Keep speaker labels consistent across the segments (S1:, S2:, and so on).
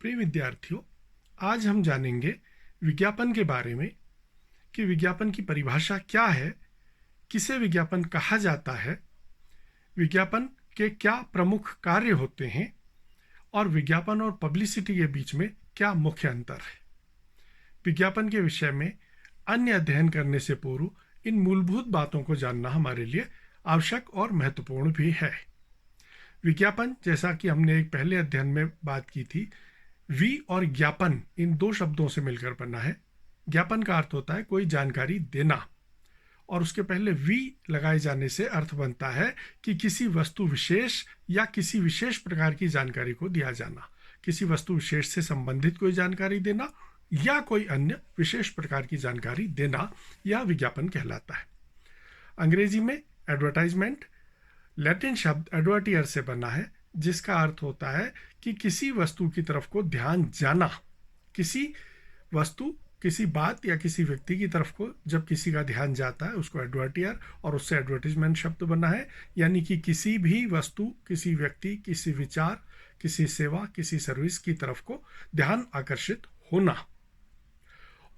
S1: प्रिय विद्यार्थियों, आज हम जानेंगे विज्ञापन के बारे में कि विज्ञापन की परिभाषा क्या है, किसे विज्ञापन कहा जाता है, विज्ञापन के क्या प्रमुख कार्य होते हैं और विज्ञापन और पब्लिसिटी के बीच में क्या मुख्य अंतर है। विज्ञापन के विषय में अन्य अध्ययन करने से पूर्व इन मूलभूत बातों को जानना हमारे लिए आवश्यक और महत्वपूर्ण भी है। विज्ञापन, जैसा कि हमने एक पहले अध्ययन में बात की थी, वी और ज्ञापन इन दो शब्दों से मिलकर बना है। ज्ञापन का अर्थ होता है कोई जानकारी देना, और उसके पहले वी लगाए जाने से अर्थ बनता है कि किसी वस्तु विशेष या किसी विशेष प्रकार की जानकारी को दिया जाना, किसी वस्तु विशेष से संबंधित कोई जानकारी देना या कोई अन्य विशेष प्रकार की जानकारी देना, यह विज्ञापन कहलाता है। अंग्रेजी में एडवर्टाइजमेंट लैटिन शब्द एडवर्टियर से बना है, जिसका अर्थ होता है कि किसी वस्तु की तरफ को ध्यान जाना। किसी वस्तु, किसी बात या किसी व्यक्ति की तरफ को जब किसी का ध्यान जाता है उसको एडवर्टियर, और उससे एडवर्टीजमेंट शब्द बना है। यानी कि किसी भी वस्तु, किसी व्यक्ति, किसी विचार, किसी सेवा, किसी सर्विस की तरफ को ध्यान आकर्षित होना।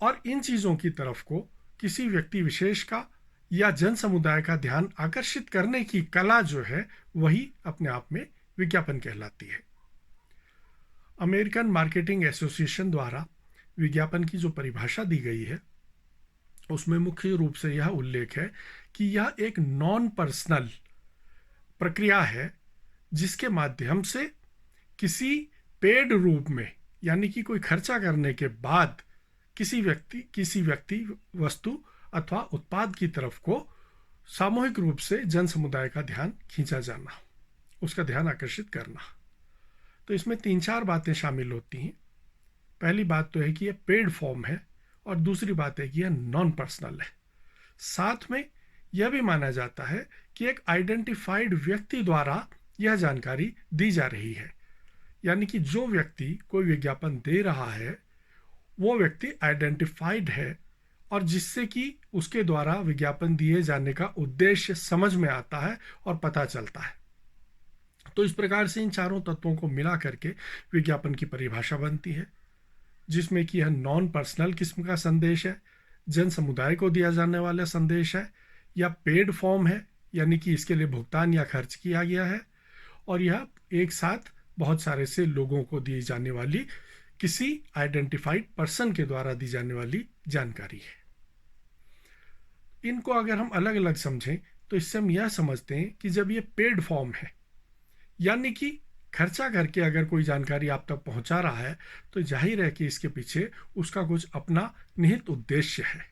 S1: और इन चीज़ों की तरफ को किसी व्यक्ति विशेष का या जन समुदाय का ध्यान आकर्षित करने की कला जो है, वही अपने आप में विज्ञापन कहलाती है। अमेरिकन मार्केटिंग एसोसिएशन द्वारा विज्ञापन की जो परिभाषा दी गई है, उसमें मुख्य रूप से यह उल्लेख है कि यह एक नॉन पर्सनल प्रक्रिया है जिसके माध्यम से किसी पेड रूप में, यानी कि कोई खर्चा करने के बाद किसी व्यक्ति वस्तु अथवा उत्पाद की तरफ को सामूहिक रूप से जन समुदाय का ध्यान खींचा जाना, उसका ध्यान आकर्षित करना। तो इसमें 3-4 बातें शामिल होती हैं। पहली बात तो है कि यह पेड फॉर्म है, और दूसरी बात है कि यह नॉन पर्सनल है। साथ में यह भी माना जाता है कि एक आइडेंटिफाइड व्यक्ति द्वारा यह जानकारी दी जा रही है, यानी कि जो व्यक्ति कोई विज्ञापन दे रहा है वो व्यक्ति आइडेंटिफाइड है, और जिससे कि उसके द्वारा विज्ञापन दिए जाने का उद्देश्य समझ में आता है और पता चलता है। तो इस प्रकार से इन चारों तत्वों को मिला करके विज्ञापन की परिभाषा बनती है, जिसमें कि यह नॉन पर्सनल किस्म का संदेश है, जन समुदाय को दिया जाने वाला संदेश है, या पेड फॉर्म है, यानी कि इसके लिए भुगतान या खर्च किया गया है, और यह एक साथ बहुत सारे से लोगों को दी जाने वाली, किसी आइडेंटिफाइड पर्सन के द्वारा दी जाने वाली जानकारी है। इनको अगर हम अलग अलग समझें तो इससे हम यह समझते हैं कि जब ये पेड फॉर्म है, यानी कि खर्चा करके अगर कोई जानकारी आप तक पहुंचा रहा है, तो जाहिर है कि इसके पीछे उसका कुछ अपना निहित उद्देश्य है।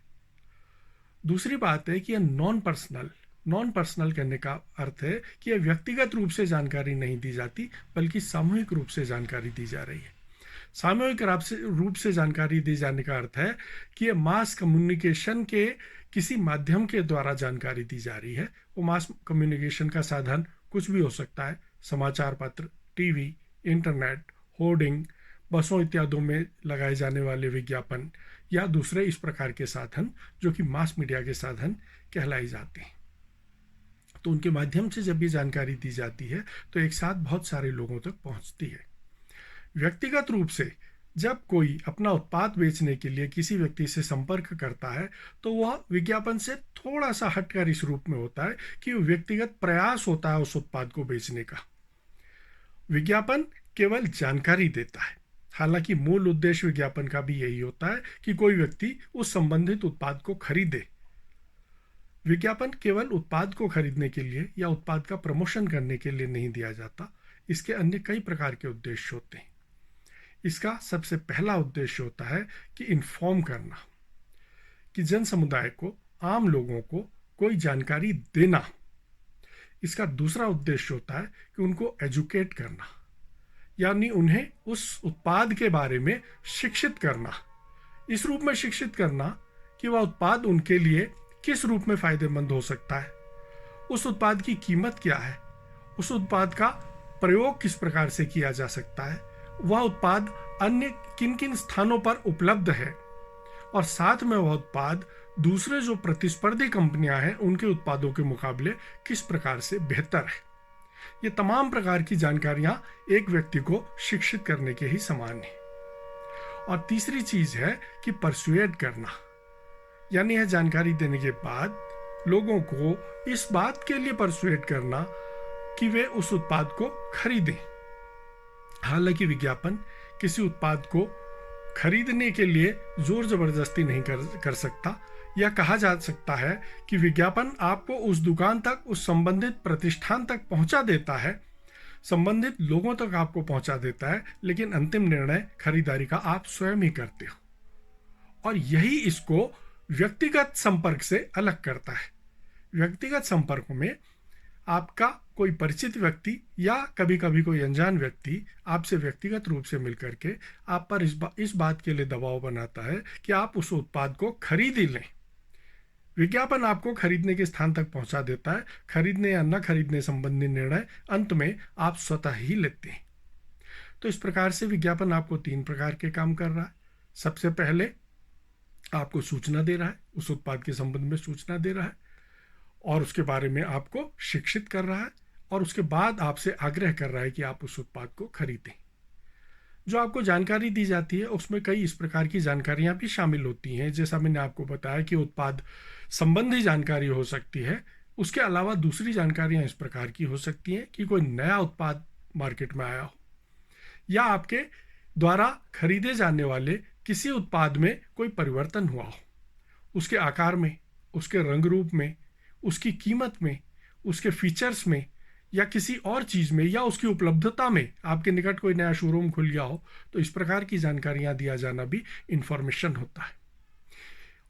S1: दूसरी बात है कि यह नॉन पर्सनल कहने का अर्थ है कि यह व्यक्तिगत रूप से जानकारी नहीं दी जाती, बल्कि सामूहिक रूप से जानकारी दी जा रही है। सामूहिक रूप से जानकारी दी जाने का अर्थ है कि यह मास कम्युनिकेशन के किसी माध्यम के द्वारा जानकारी दी जा रही है। वो मास कम्युनिकेशन का साधन कुछ भी हो सकता है, समाचार पत्र, टीवी, इंटरनेट, होर्डिंग, बसों इत्यादि में लगाए जाने वाले विज्ञापन, या दूसरे इस प्रकार के साधन जो कि मास मीडिया के साधन कहलाई जाते हैं। तो उनके माध्यम से जब भी जानकारी दी जाती है तो एक साथ बहुत सारे लोगों तक पहुंचती है। व्यक्तिगत रूप से जब कोई अपना उत्पाद बेचने के लिए किसी व्यक्ति से संपर्क करता है, तो वह विज्ञापन से थोड़ा सा हटकर इस रूप में होता है कि व्यक्तिगत प्रयास होता है उस उत्पाद को बेचने का। विज्ञापन केवल जानकारी देता है, हालांकि मूल उद्देश्य विज्ञापन का भी यही होता है कि कोई व्यक्ति उस संबंधित उत्पाद को खरीदे। विज्ञापन केवल उत्पाद को खरीदने के लिए या उत्पाद का प्रमोशन करने के लिए नहीं दिया जाता, इसके अन्य कई प्रकार के उद्देश्य होते हैं। इसका सबसे पहला उद्देश्य होता है कि इन्फॉर्म करना, कि जन समुदाय को, आम लोगों को कोई जानकारी देना। इसका दूसरा उद्देश्य होता है कि उनको एजुकेट करना, यानी उन्हें उस उत्पाद के बारे में शिक्षित करना। इस रूप में शिक्षित करना कि वह उत्पाद उनके लिए किस रूप में फायदेमंद हो सकता है, उस उत्पाद की कीमत क्या है, उस उत्पाद का प्रयोग किस प्रकार से किया जा सकता है, वह उत्पाद अन्य किन किन स्थानों पर उपलब्ध है, और साथ में वह उत्पाद दूसरे जो प्रतिस्पर्धी कंपनियां हैं उनके उत्पादों के मुकाबले किस प्रकार से बेहतर है। ये तमाम प्रकार की जानकारियां एक व्यक्ति को शिक्षित करने के ही समान है। और तीसरी चीज है कि परसुएड करना, यानी यह जानकारी देने के बाद लोगों को इस बात के लिए परसुएड करना कि वे उस उत्पाद को खरीदें। हालांकि विज्ञापन किसी उत्पाद को खरीदने के लिए जोर जबरदस्ती नहीं कर सकता। यह कहा जा सकता है कि विज्ञापन आपको उस दुकान तक, उस संबंधित प्रतिष्ठान तक पहुंचा देता है, संबंधित लोगों तक आपको पहुंचा देता है, लेकिन अंतिम निर्णय खरीदारी का आप स्वयं ही करते हो। और यही इसको व्यक्तिगत संपर्क से अलग करता है। व्यक्तिगत संपर्क में आपका कोई परिचित व्यक्ति या कभी कभी कोई अनजान व्यक्ति आपसे व्यक्तिगत रूप से मिलकर के आप पर इस बात के लिए दबाव बनाता है कि आप उस उत्पाद को खरीद ही लें। विज्ञापन आपको खरीदने के स्थान तक पहुंचा देता है। खरीदने या न खरीदने संबंधी निर्णय अंत में आप स्वतः ही लेते हैं। तो इस प्रकार से विज्ञापन आपको 3 प्रकार के काम कर रहा है। सबसे पहले आपको सूचना दे रहा है, उस उत्पाद के संबंध में सूचना दे रहा है और उसके बारे में आपको शिक्षित कर रहा है, और उसके बाद आपसे आग्रह कर रहा है कि आप उस उत्पाद को खरीदें। जो आपको जानकारी दी जाती है उसमें कई इस प्रकार की जानकारियां भी शामिल होती हैं। जैसा मैंने आपको बताया कि उत्पाद संबंधी जानकारी हो सकती है। उसके अलावा दूसरी जानकारियां इस प्रकार की हो सकती हैं कि कोई नया उत्पाद मार्केट में आया हो, या आपके द्वारा खरीदे जाने वाले किसी उत्पाद में कोई परिवर्तन हुआ हो, उसके आकार में, उसके रंग रूप में, उसकी कीमत में, उसके फीचर्स में, या किसी और चीज़ में, या उसकी उपलब्धता में। आपके निकट कोई नया शोरूम खुल गया हो तो इस प्रकार की जानकारियां दिया जाना भी इंफॉर्मेशन होता है।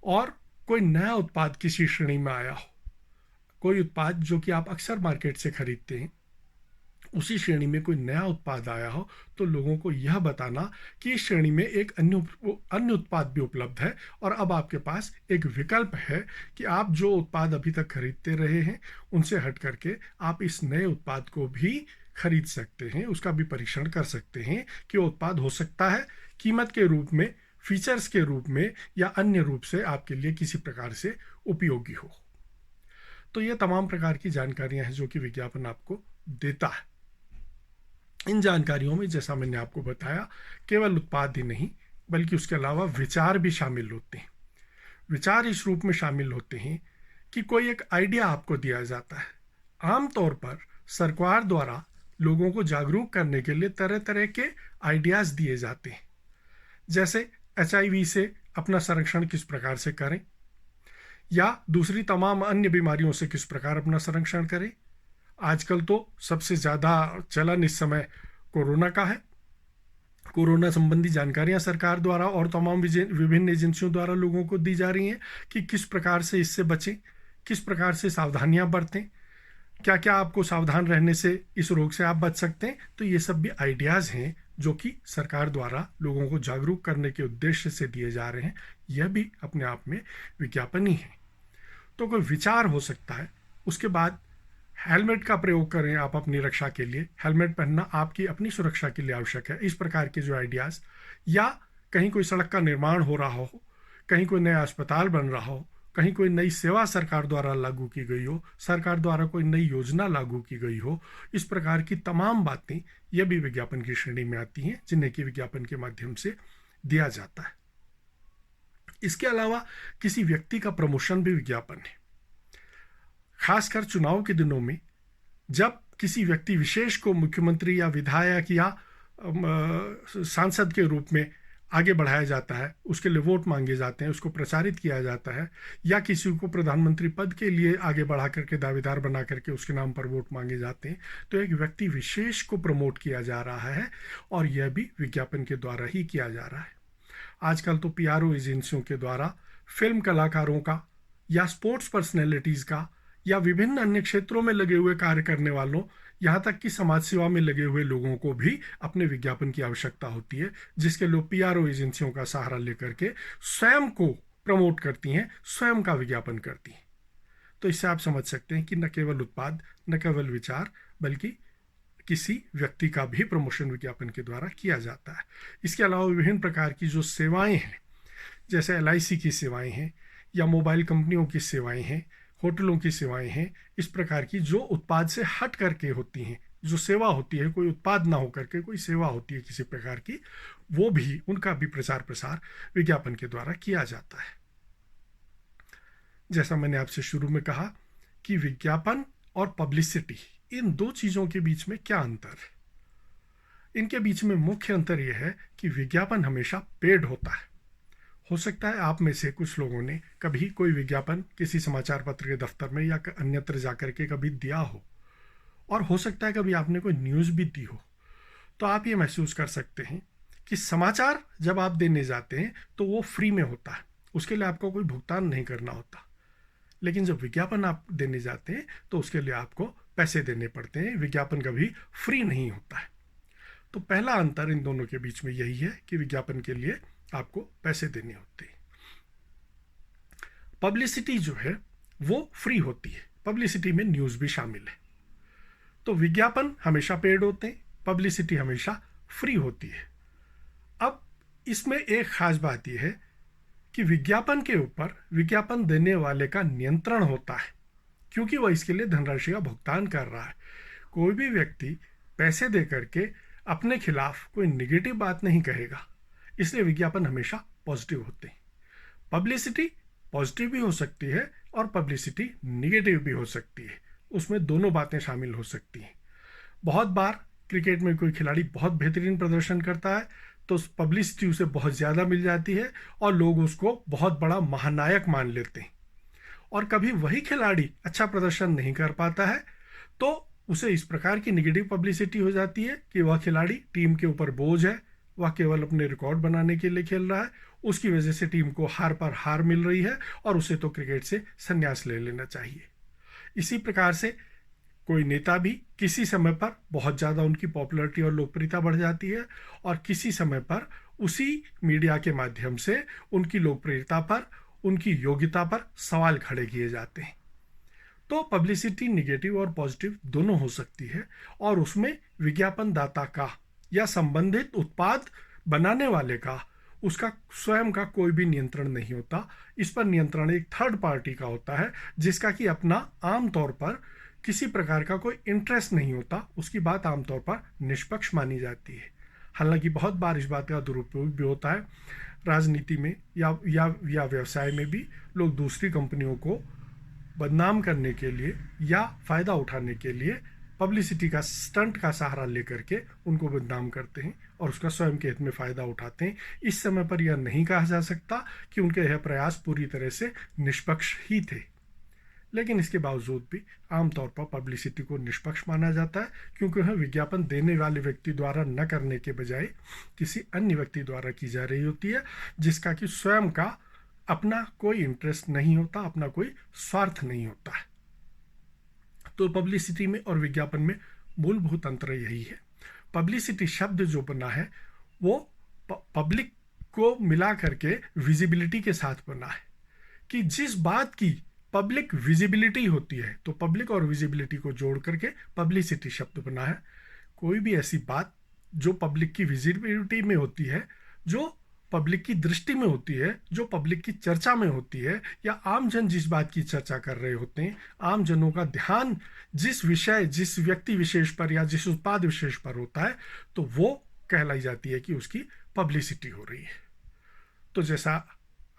S1: और कोई नया उत्पाद किसी श्रेणी में आया हो, कोई उत्पाद जो कि आप अक्सर मार्केट से खरीदते हैं, उसी श्रेणी में कोई नया उत्पाद आया हो तो लोगों को यह बताना कि इस श्रेणी में एक अन्य उत्पाद भी उपलब्ध है और अब आपके पास एक विकल्प है कि आप जो उत्पाद अभी तक खरीदते रहे हैं उनसे हट करके आप इस नए उत्पाद को भी खरीद सकते हैं, उसका भी परीक्षण कर सकते हैं कि वो उत्पाद हो सकता है कीमत के रूप में, फीचर्स के रूप में या अन्य रूप से आपके लिए किसी प्रकार से उपयोगी हो। तो ये तमाम प्रकार की जानकारियां हैं जो कि विज्ञापन आपको देता है। इन जानकारियों में जैसा मैंने आपको बताया केवल उत्पाद ही नहीं बल्कि उसके अलावा विचार भी शामिल होते हैं। विचार इस रूप में शामिल होते हैं कि कोई एक आइडिया आपको दिया जाता है। आमतौर पर सरकार द्वारा लोगों को जागरूक करने के लिए तरह तरह के आइडियाज दिए जाते हैं, जैसे HIV से अपना संरक्षण किस प्रकार से करें, या दूसरी तमाम अन्य बीमारियों से किस प्रकार अपना संरक्षण करें। आजकल तो सबसे ज़्यादा चलन इस समय कोरोना का है। कोरोना संबंधी जानकारियां सरकार द्वारा और तमाम विभिन्न एजेंसियों द्वारा लोगों को दी जा रही हैं कि किस प्रकार से इससे बचें, किस प्रकार से सावधानियां बरतें, क्या क्या आपको सावधान रहने से इस रोग से आप बच सकते हैं। तो ये सब भी आइडियाज़ हैं जो कि सरकार द्वारा लोगों को जागरूक करने के उद्देश्य से दिए जा रहे हैं। यह भी अपने आप में विज्ञापन ही है। तो कोई विचार हो सकता है। उसके बाद हेलमेट का प्रयोग करें आप अपनी रक्षा के लिए, हेलमेट पहनना आपकी अपनी सुरक्षा के लिए आवश्यक है। इस प्रकार के जो आइडियाज़, या कहीं कोई सड़क का निर्माण हो रहा हो, कहीं कोई नया अस्पताल बन रहा हो, कहीं कोई नई सेवा सरकार द्वारा लागू की गई हो, सरकार द्वारा कोई नई योजना लागू की गई हो, इस प्रकार की तमाम बातें यह भी विज्ञापन की श्रेणी में आती हैं जिन्हें कि विज्ञापन के माध्यम से दिया जाता है। इसके अलावा किसी व्यक्ति का प्रमोशन भी विज्ञापन है। खासकर चुनाव के दिनों में जब किसी व्यक्ति विशेष को मुख्यमंत्री या विधायक या सांसद के रूप में आगे बढ़ाया जाता है, उसके लिए वोट मांगे जाते हैं, उसको प्रचारित किया जाता है, या किसी को प्रधानमंत्री पद के लिए आगे बढ़ा करके दावेदार बना करके उसके नाम पर वोट मांगे जाते हैं, तो एक व्यक्ति विशेष को प्रमोट किया जा रहा है और यह भी विज्ञापन के द्वारा ही किया जा रहा है। आजकल तो PRO एजेंसियों के द्वारा फिल्म कलाकारों का या स्पोर्ट्स पर्सनैलिटीज़ का या विभिन्न अन्य क्षेत्रों में लगे हुए कार्य करने वालों, यहाँ तक कि समाज सेवा में लगे हुए लोगों को भी अपने विज्ञापन की आवश्यकता होती है, जिसके लोग PRO एजेंसियों का सहारा लेकर के स्वयं को प्रमोट करती हैं, स्वयं का विज्ञापन करती हैं। तो इससे आप समझ सकते हैं कि न केवल उत्पाद, न केवल विचार, बल्कि किसी व्यक्ति का भी प्रमोशन विज्ञापन के द्वारा किया जाता है। इसके अलावा विभिन्न प्रकार की जो सेवाएं हैं, जैसे LIC की सेवाएं हैं या मोबाइल कंपनियों की सेवाएं हैं, होटलों की सेवाएं हैं, इस प्रकार की जो उत्पाद से हट करके होती हैं, जो सेवा होती है, कोई उत्पाद ना होकर के कोई सेवा होती है किसी प्रकार की, वो भी, उनका भी प्रचार प्रसार विज्ञापन के द्वारा किया जाता है। जैसा मैंने आपसे शुरू में कहा कि विज्ञापन और पब्लिसिटी, इन दो चीज़ों के बीच में क्या अंतर है। इनके बीच में मुख्य अंतर यह है कि विज्ञापन हमेशा पेड होता है। हो सकता है आप में से कुछ लोगों ने कभी कोई विज्ञापन किसी समाचार पत्र के दफ्तर में या अन्यत्र जाकर के कभी दिया हो, और हो सकता है कभी आपने कोई न्यूज़ भी दी हो। तो आप ये महसूस कर सकते हैं कि समाचार जब आप देने जाते हैं तो वो फ्री में होता है, उसके लिए आपको कोई भुगतान नहीं करना होता। लेकिन जब विज्ञापन आप देने जाते हैं तो उसके लिए आपको पैसे देने पड़ते हैं, विज्ञापन कभी फ्री नहीं होता है। तो पहला अंतर इन दोनों के बीच में यही है कि विज्ञापन के लिए आपको पैसे देने होते हैं। पब्लिसिटी जो है वो फ्री होती है, पब्लिसिटी में न्यूज़ भी शामिल है। तो विज्ञापन हमेशा पेड होते हैं, पब्लिसिटी हमेशा फ्री होती है। अब इसमें एक खास बात यह है कि विज्ञापन के ऊपर विज्ञापन देने वाले का नियंत्रण होता है, क्योंकि वह इसके लिए धनराशि का भुगतान कर रहा है। कोई भी व्यक्ति पैसे दे करके अपने खिलाफ कोई निगेटिव बात नहीं कहेगा, इसलिए विज्ञापन हमेशा पॉजिटिव होते हैं। पब्लिसिटी पॉजिटिव भी हो सकती है और पब्लिसिटी निगेटिव भी हो सकती है, उसमें दोनों बातें शामिल हो सकती हैं। बहुत बार क्रिकेट में कोई खिलाड़ी बहुत बेहतरीन प्रदर्शन करता है तो पब्लिसिटी उसे बहुत ज़्यादा मिल जाती है और लोग उसको बहुत बड़ा महानायक मान लेते हैं। और कभी वही खिलाड़ी अच्छा प्रदर्शन नहीं कर पाता है तो उसे इस प्रकार की निगेटिव पब्लिसिटी हो जाती है कि वह खिलाड़ी टीम के ऊपर बोझ है, वह केवल अपने रिकॉर्ड बनाने के लिए खेल रहा है, उसकी वजह से टीम को हार पर हार मिल रही है और उसे तो क्रिकेट से संन्यास ले लेना चाहिए। इसी प्रकार से कोई नेता भी किसी समय पर बहुत ज़्यादा उनकी पॉपुलैरिटी और लोकप्रियता बढ़ जाती है और किसी समय पर उसी मीडिया के माध्यम से उनकी लोकप्रियता पर, उनकी योग्यता पर सवाल खड़े किए जाते हैं। तो पब्लिसिटी निगेटिव और पॉजिटिव दोनों हो सकती है और उसमें विज्ञापन दाता का या संबंधित उत्पाद बनाने वाले का, उसका स्वयं का कोई भी नियंत्रण नहीं होता। इस पर नियंत्रण एक थर्ड पार्टी का होता है जिसका कि अपना आमतौर पर किसी प्रकार का कोई इंटरेस्ट नहीं होता, उसकी बात आमतौर पर निष्पक्ष मानी जाती है। हालांकि बहुत बार इस बात का दुरुपयोग भी होता है। राजनीति में या व्यवसाय में भी लोग दूसरी कंपनियों को बदनाम करने के लिए या फ़ायदा उठाने के लिए पब्लिसिटी का स्टंट का सहारा लेकर के उनको बदनाम करते हैं और उसका स्वयं के हित में फ़ायदा उठाते हैं। इस समय पर यह नहीं कहा जा सकता कि उनके यह प्रयास पूरी तरह से निष्पक्ष ही थे, लेकिन इसके बावजूद भी आमतौर पर पब्लिसिटी को निष्पक्ष माना जाता है, क्योंकि वह विज्ञापन देने वाले व्यक्ति द्वारा न करने के बजाय किसी अन्य व्यक्ति द्वारा की जा रही होती है, जिसका कि स्वयं का अपना कोई इंटरेस्ट नहीं होता, अपना कोई स्वार्थ नहीं होता है। तो पब्लिसिटी में और विज्ञापन में मूलभूत अंतर यही है। पब्लिसिटी शब्द जो बना है वो पब्लिक को मिला करके विजिबिलिटी के साथ बना है, कि जिस बात की पब्लिक विजिबिलिटी होती है, तो पब्लिक और विजिबिलिटी को जोड़ करके पब्लिसिटी शब्द बना है। कोई भी ऐसी बात जो पब्लिक की विजिबिलिटी में होती है, जो पब्लिक की दृष्टि में होती है, जो पब्लिक की चर्चा में होती है, या आम जन जिस बात की चर्चा कर रहे होते हैं, आम जनों का ध्यान जिस विषय, जिस व्यक्ति विशेष पर या जिस उत्पाद विशेष पर होता है, तो वो कहलाई जाती है कि उसकी पब्लिसिटी हो रही है। तो जैसा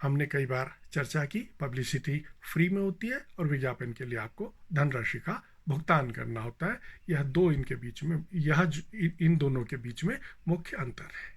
S1: हमने कई बार चर्चा की, पब्लिसिटी फ्री में होती है और विज्ञापन के लिए आपको धनराशि का भुगतान करना होता है। यह इन दोनों के बीच में मुख्य अंतर है।